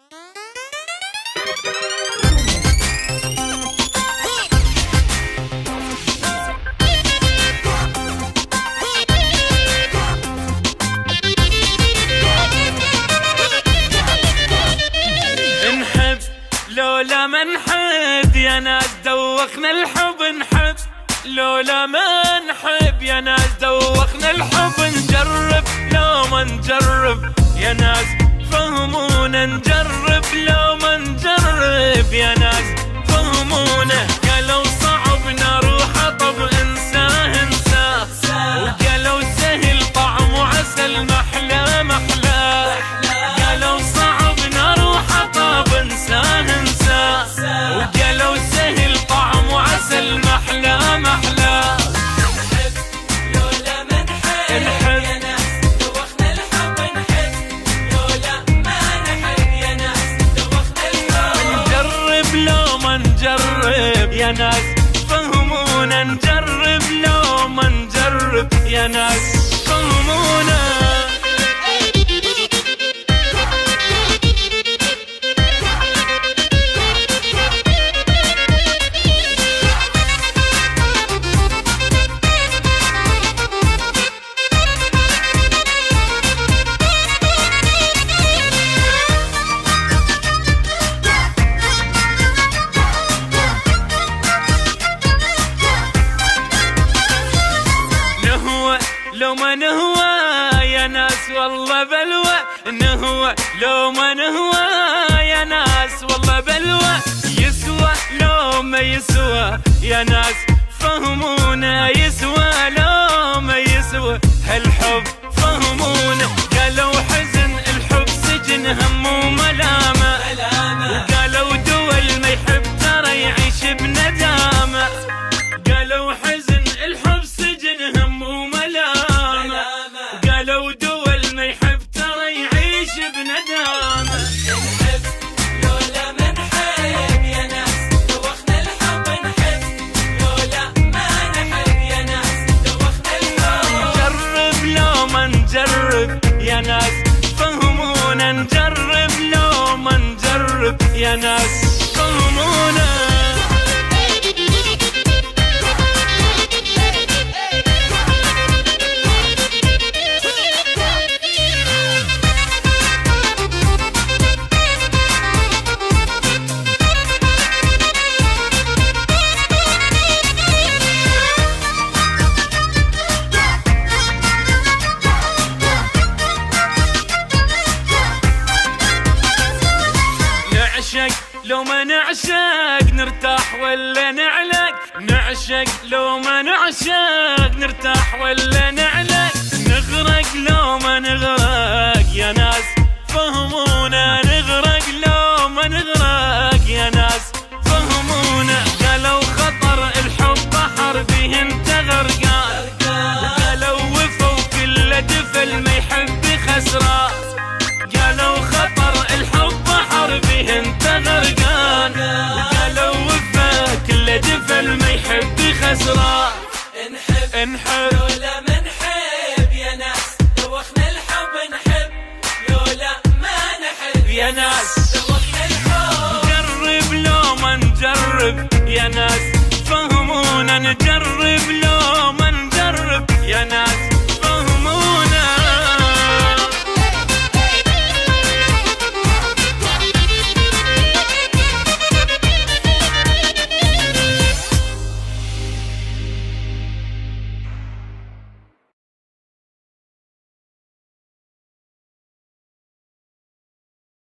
نحب لولا ما نحب يا ناس دوخنا الحب، نحب لولا ما نحب يا ناس دوخنا الحب، نجرب لو ما نجرب يا ناس فهمونا، نجرب لو ما نجرب يا ناس فهمونا. قالوا صعب نروح طب انساه انساه، وقالوا سهل طعم وعسل محلى محلى، قالوا صعب نروح طب انساه انساه، وقالوا سهل طعم وعسل محلى محلى. نحب لولا ما نحب يا ناس دوخنا الحب، نحب لولا ما نحب يا ناس دوخنا الحب، نجرب لو ما نجرب يا ناس فهمونا، نجرب لو ما نجرب يا ناس فهمونا. لو ما نهوى يا ناس والله بلوى، نهوى لو ما نهوى يا ناس والله بلوى، يسوى لو ما يسوى يا ناس فهمونا، يسوى لو ما يسوى هالحب فهمونا. قالوا حزن الحب سجن هم وملامة، وقالوا دول ما يحب ترى يعيش بندامة، قالوا حزن الحب سجن هم وملامة، قالوا دول ما يحب ترى يعيش بندامة. نحب لولا ما نحب يا ناس دوخنا الحب، نحب لولا ما نحب يا ناس دوخنا الحب، نجرب لو ما نجرب يا ناس فهمونا، نجرب لو ما نجرب يا ناس فهمونا. لو ما نعشق نرتاح ولا نعلق، نعشق لو ما نعشق نرتاح ولا نعلق، نغرق لو ما نغرق يا ناس فهمونا، نغرق لو ما نغرق يا ناس فهمونا. قالوا خطر الحب بحر به انت غرقان، وقالوا وفوا كل دفل ما يحب خسران، قالوا خطر الحب بحر به انت غرقان، وقالوا وفا كل دفل ما يحب خسران. نحب لولا ما نحب يا ناس دوخنا الحب، نحب لولا ما نحب يا ناس دوخنا الحب، نجرب لو ما نجرب يا ناس فهمونا، نجرب لو